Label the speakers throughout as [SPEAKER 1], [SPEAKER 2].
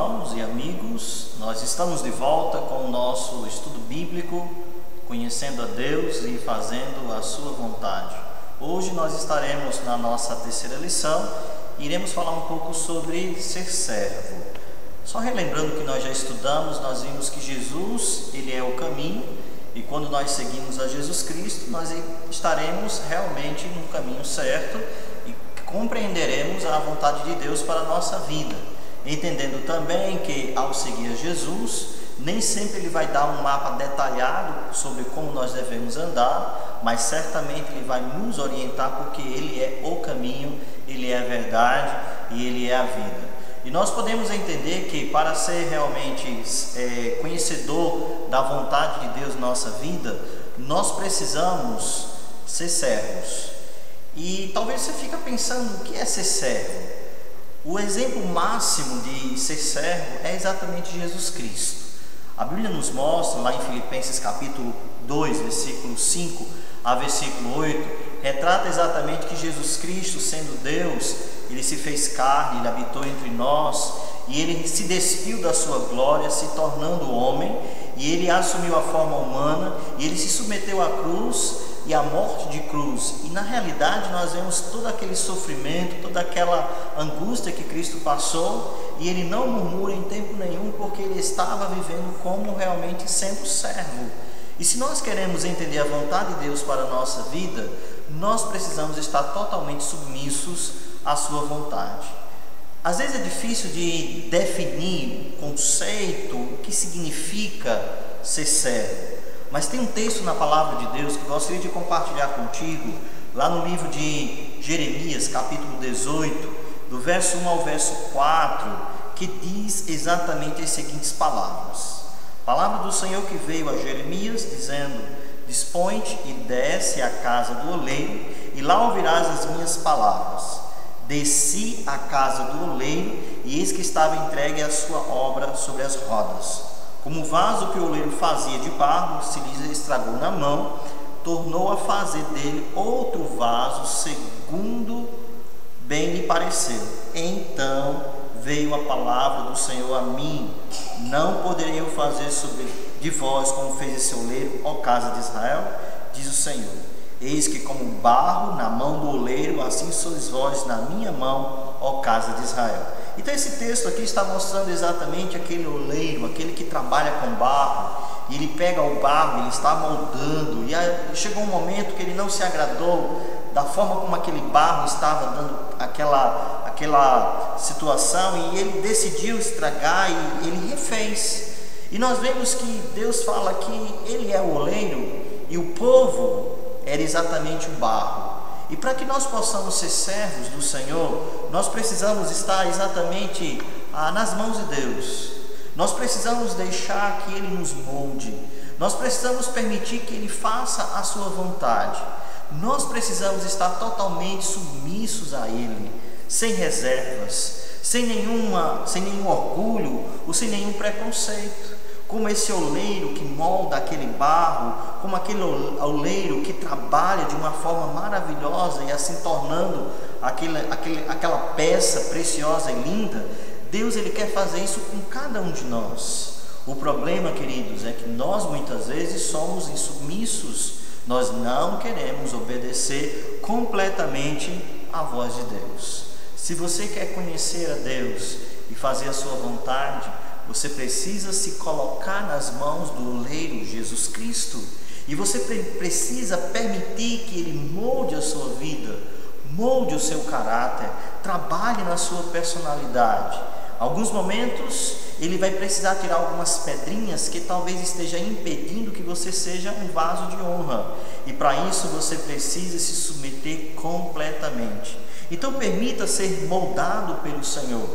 [SPEAKER 1] irmãos e amigos, nós estamos de volta com o nosso estudo bíblico, conhecendo a Deus e fazendo a sua vontade. Hoje nós estaremos na nossa terceira lição e iremos falar um pouco sobre ser servo. Só relembrando que nós já estudamos, nós vimos que Jesus, ele é o caminho, e quando nós seguimos a Jesus Cristo, nós estaremos realmente no caminho certo e compreenderemos a vontade de Deus para a nossa vida, entendendo também que ao seguir a Jesus, nem sempre ele vai dar um mapa detalhado sobre como nós devemos andar, mas certamente ele vai nos orientar, porque ele é o caminho, ele é a verdade e ele é a vida. E nós podemos entender que para ser realmente conhecedor da vontade de Deus na nossa vida, nós precisamos ser servos. E talvez você fique pensando, o que é ser servo? O exemplo máximo de ser servo é exatamente Jesus Cristo. A Bíblia nos mostra, lá em Filipenses capítulo 2, versículo 5 a versículo 8, retrata exatamente que Jesus Cristo, sendo Deus, ele se fez carne, ele habitou entre nós, e ele se despiu da sua glória, se tornando homem, e ele assumiu a forma humana, e ele se submeteu à cruz e à morte de cruz. E na realidade nós vemos todo aquele sofrimento, toda aquela angústia que Cristo passou, e ele não murmura em tempo nenhum, porque ele estava vivendo como realmente sendo servo. E se nós queremos entender a vontade de Deus para a nossa vida, nós precisamos estar totalmente submissos à sua vontade. Às vezes é difícil de definir o conceito, o que significa ser servo. Mas tem um texto na palavra de Deus que eu gostaria de compartilhar contigo, lá no livro de Jeremias, capítulo 18, do verso 1 ao verso 4, que diz exatamente as seguintes palavras. Palavra do Senhor que veio a Jeremias, dizendo: dispõe-te e desce à casa do oleiro, e lá ouvirás as minhas palavras. Desci à casa do oleiro, e eis que estava entregue a sua obra sobre as rodas. Como o vaso que o oleiro fazia de barro se lhe estragou na mão, tornou a fazer dele outro vaso, segundo bem lhe pareceu. Então veio a palavra do Senhor a mim: não poderei eu fazer de vós como fez esse oleiro, ó casa de Israel? Diz o Senhor: eis que como barro na mão do oleiro, assim sois vós na minha mão, ó casa de Israel. Então esse texto aqui está mostrando exatamente aquele oleiro, aquele que trabalha com barro, e ele pega o barro, ele está moldando, e aí chegou um momento que ele não se agradou da forma como aquele barro estava dando aquela situação, e ele decidiu estragar, e ele refez. E nós vemos que Deus fala que ele é o oleiro e o povo era exatamente o barro. E para que nós possamos ser servos do Senhor, nós precisamos estar exatamente nas mãos de Deus. Nós precisamos deixar que Ele nos molde. Nós precisamos permitir que Ele faça a sua vontade. Nós precisamos estar totalmente submissos a Ele, sem reservas, sem nenhum orgulho ou sem nenhum preconceito. Como esse oleiro que molda aquele barro, como aquele oleiro que trabalha de uma forma maravilhosa e assim tornando aquela peça preciosa e linda, Deus ele quer fazer isso com cada um de nós. O problema, queridos, é que nós muitas vezes somos insubmissos, nós não queremos obedecer completamente à voz de Deus. Se você quer conhecer a Deus e fazer a sua vontade, você precisa se colocar nas mãos do oleiro Jesus Cristo, e você precisa permitir que Ele molde a sua vida, molde o seu caráter, trabalhe na sua personalidade. Alguns momentos Ele vai precisar tirar algumas pedrinhas que talvez esteja impedindo que você seja um vaso de honra, e para isso você precisa se submeter completamente. Então permita ser moldado pelo Senhor.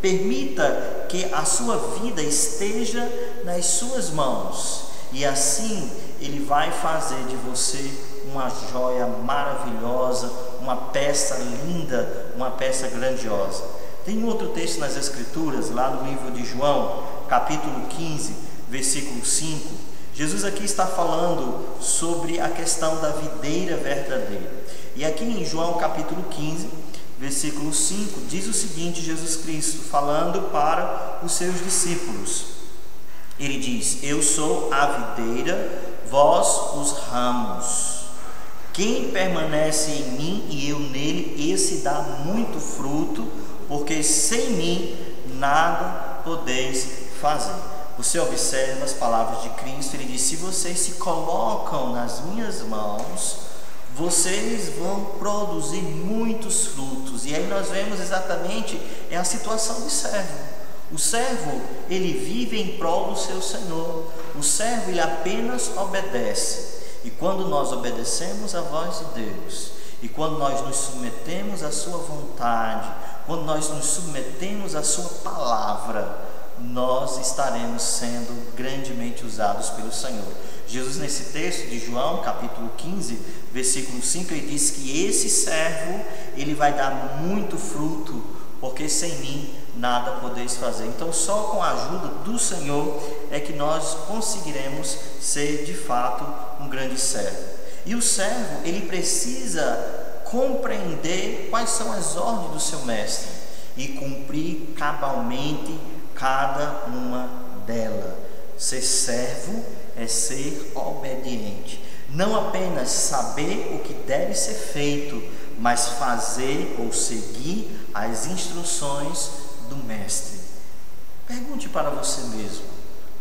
[SPEAKER 1] Permita que a sua vida esteja nas suas mãos, e assim Ele vai fazer de você uma joia maravilhosa, uma peça linda, uma peça grandiosa. Tem outro texto nas Escrituras, lá no livro de João, capítulo 15, versículo 5. Jesus aqui está falando sobre a questão da videira verdadeira. E aqui em João capítulo 15, versículo 5, diz o seguinte: Jesus Cristo falando para os seus discípulos, ele diz: eu sou a videira, vós os ramos. Quem permanece em mim e eu nele, esse dá muito fruto, porque sem mim nada podeis fazer. Você observa as palavras de Cristo, ele diz: se vocês se colocam nas minhas mãos, vocês vão produzir muitos frutos. E aí nós vemos exatamente a situação de servo. O servo, ele vive em prol do seu Senhor. O servo, ele apenas obedece. E quando nós obedecemos a voz de Deus, e quando nós nos submetemos à sua vontade, quando nós nos submetemos à sua palavra, nós estaremos sendo grandemente usados pelo Senhor. Jesus, nesse texto de João, capítulo 15, versículo 5, ele diz que esse servo, ele vai dar muito fruto, porque sem mim nada podeis fazer. Então só com a ajuda do Senhor é que nós conseguiremos ser de fato um grande servo. E o servo, ele precisa compreender quais são as ordens do seu mestre e cumprir cabalmente cada uma delas. Ser servo é ser obediente, não apenas saber o que deve ser feito, mas fazer ou seguir as instruções do mestre. Pergunte para você mesmo: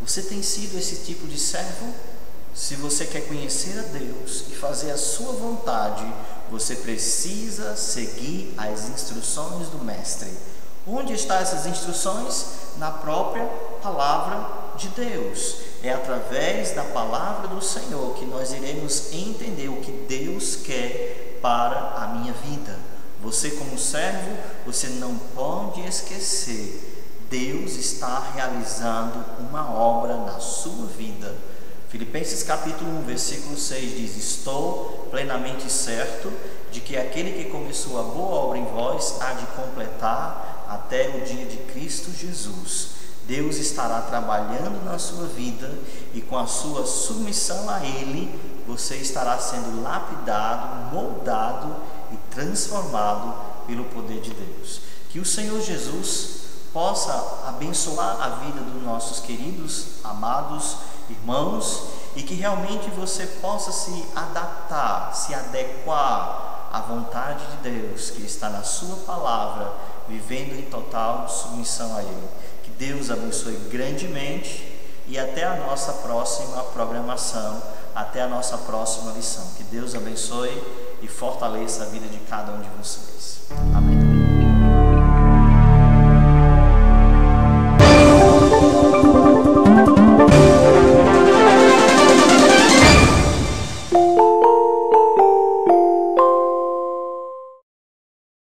[SPEAKER 1] você tem sido esse tipo de servo? Se você quer conhecer a Deus e fazer a sua vontade, você precisa seguir as instruções do mestre. Onde estão essas instruções? Na própria palavra de Deus. É através da palavra do Senhor que nós iremos entender o que Deus quer para a minha vida. Você, como servo, você não pode esquecer: Deus está realizando uma obra na sua vida. Filipenses capítulo 1, versículo 6 diz: estou plenamente certo de que aquele que começou a boa obra em vós há de completar até o dia de Cristo Jesus. Deus estará trabalhando na sua vida, e com a sua submissão a Ele, você estará sendo lapidado, moldado e transformado pelo poder de Deus. Que o Senhor Jesus possa abençoar a vida dos nossos queridos, amados irmãos, e que realmente você possa se adaptar, se adequar à vontade de Deus que está na sua palavra, vivendo em total submissão a Ele. Que Deus abençoe grandemente, e até a nossa próxima programação, até a nossa próxima lição. Que Deus abençoe e fortaleça a vida de cada um de vocês. Amém.